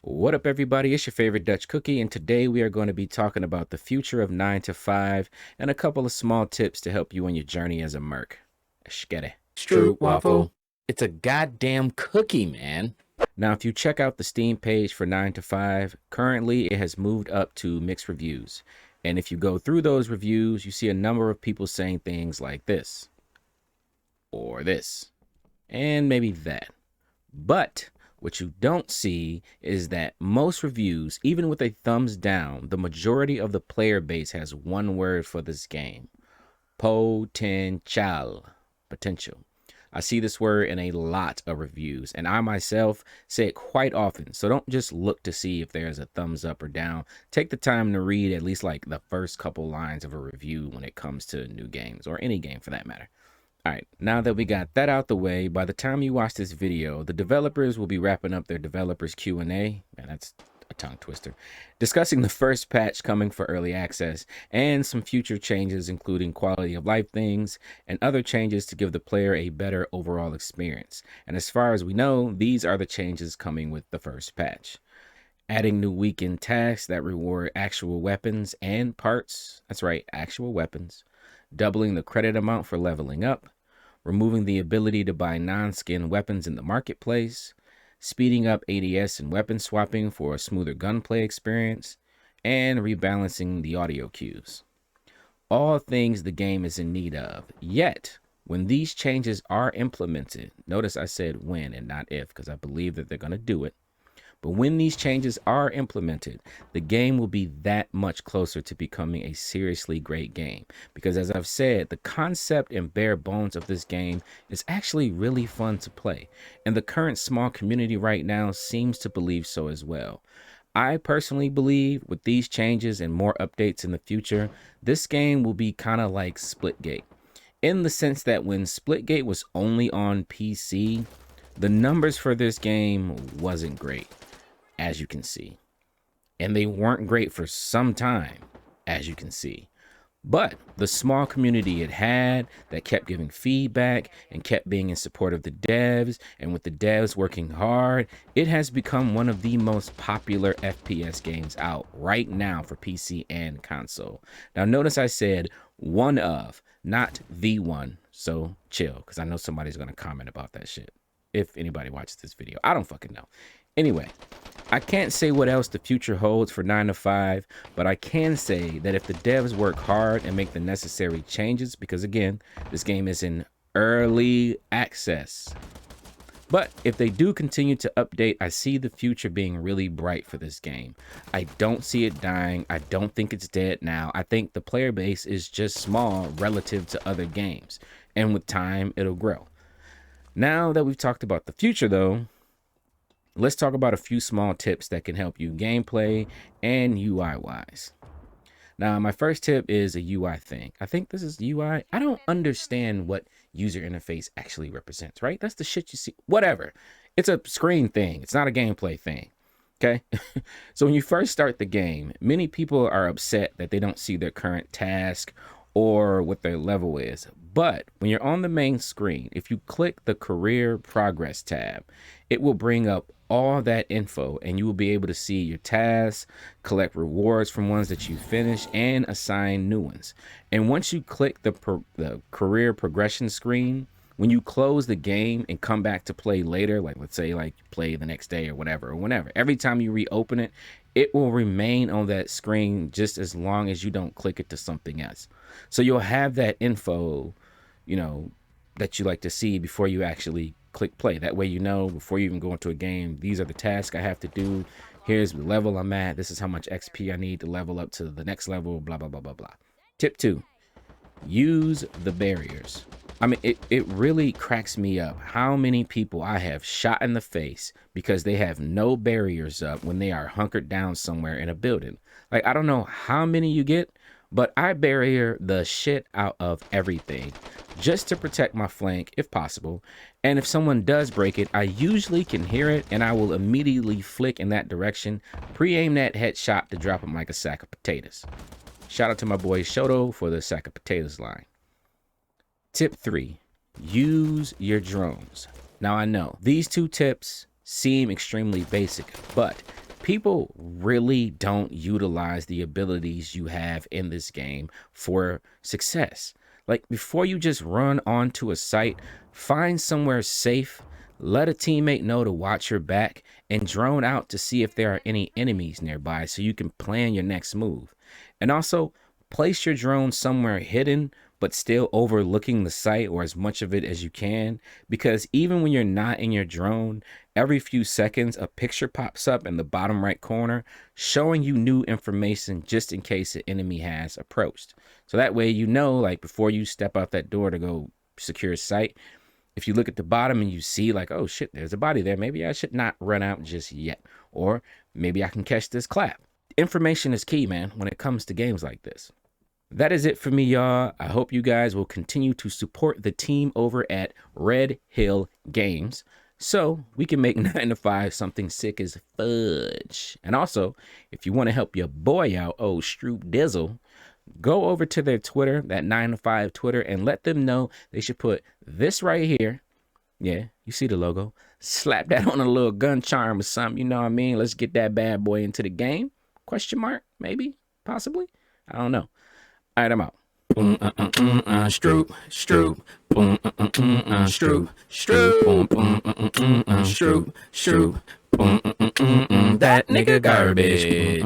What up, everybody? It's your favorite Dutch Cookie, and today we are going to be talking about the future of 9 to 5 and a couple of small tips to help you on your journey as a merc. Schkette. Stroopwafel. It's a goddamn cookie, man. Now, if you check out the Steam page for 9 to 5, currently it has moved up to mixed reviews. And if you go through those reviews, you see a number of people saying things like this, or this, and maybe that. But what you don't see is that most reviews, even with a thumbs down, the majority of the player base has one word for this game: potential. Potential. I see this word in a lot of reviews, and I myself say it quite often. So don't just look to see if there's a thumbs up or down. Take the time to read at least like the first couple lines of a review when it comes to new games, or any game for that matter. All right, now that we got that out the way, by the time you watch this video, the developers will be wrapping up their developers Q&A. Man, that's a tongue twister. Discussing the first patch coming for early access and some future changes, including quality of life things and other changes to give the player a better overall experience. And as far as we know, these are the changes coming with the first patch. Adding new weekend tasks that reward actual weapons and parts. That's right, actual weapons. Doubling the credit amount for leveling up, removing the ability to buy non-skin weapons in the marketplace, speeding up ADS and weapon swapping for a smoother gunplay experience, and rebalancing the audio cues. All things the game is in need of. Yet, when these changes are implemented, notice I said when and not if, because I believe that they're going to do it. But when these changes are implemented, the game will be that much closer to becoming a seriously great game. Because as I've said, the concept and bare bones of this game is actually really fun to play. And the current small community right now seems to believe so as well. I personally believe with these changes and more updates in the future, this game will be kind of like Splitgate. In the sense that when Splitgate was only on PC, the numbers for this game wasn't great, as you can see. And they weren't great for some time, as you can see. But the small community it had that kept giving feedback and kept being in support of the devs, and with the devs working hard, it has become one of the most popular FPS games out right now for PC and console. Now notice I said one of, not the one, so chill, because I know somebody's going to comment about that shit. If anybody watches this video, I don't fucking know. Anyway, I can't say what else the future holds for 9 to 5, but I can say that if the devs work hard and make the necessary changes, because again, this game is in early access. But if they do continue to update, I see the future being really bright for this game. I don't see it dying. I don't think it's dead now. I think the player base is just small relative to other games, and with time, it'll grow. Now that we've talked about the future, though, let's talk about a few small tips that can help you gameplay and UI wise. Now, my first tip is a UI thing. I think this is UI. I don't understand what user interface actually represents, right? That's the shit you see. Whatever. It's a screen thing. It's not a gameplay thing. Okay. So when you first start the game, many people are upset that they don't see their current task or what their level is. But when you're on the main screen, if you click the career progress tab, it will bring up all that info and you will be able to see your tasks, collect rewards from ones that you finish, and assign new ones. And once you click the career progression screen, when you close the game and come back to play later, like let's say like play the next day or whatever or whenever, every time you reopen it, it will remain on that screen just as long as you don't click it to something else. So you'll have that info, that you like to see before you actually click play. That way, before you even go into a game, these are the tasks I have to do. Here's the level I'm at. This is how much XP I need to level up to the next level, blah, blah, blah, blah, blah. Tip 2, use the barriers. I mean, it really cracks me up how many people I have shot in the face because they have no barriers up when they are hunkered down somewhere in a building. Like, I don't know how many you get, but I barrier the shit out of everything just to protect my flank if possible. And if someone does break it, I usually can hear it and I will immediately flick in that direction, pre-aim that headshot to drop him like a sack of potatoes. Shout out to my boy Shoto for the sack of potatoes line. Tip 3, use your drones. Now I know these two tips seem extremely basic, but People really don't utilize the abilities you have in this game for success. Like, before you just run onto a site, find somewhere safe, let a teammate know to watch your back, and drone out to see if there are any enemies nearby so you can plan your next move. And also, place your drone somewhere hidden but still overlooking the site, or as much of it as you can, because even when you're not in your drone, every few seconds a picture pops up in the bottom right corner showing you new information just in case an enemy has approached. So that way, you know, like, before you step out that door to go secure a site, if you look at the bottom and you see like, oh shit, there's a body there, maybe I should not run out just yet, or maybe I can catch this clap. Information is key, man, when it comes to games like this. That is it for me, y'all. I hope you guys will continue to support the team over at Red Hill Games so we can make 9 to 5 something sick as fudge. And also, if you want to help your boy out, oh Stroop Dizzle, go over to their Twitter, that 9 to 5 Twitter, and let them know they should put this right here. Yeah, you see the logo. Slap that on a little gun charm or something, you know what I mean? Let's get that bad boy into the game. Question mark? Maybe? Possibly? I don't know. All right, I'm out. Stroop, Stroop, Stroop, Stroop, Stroop, Stroop, that nigga garbage.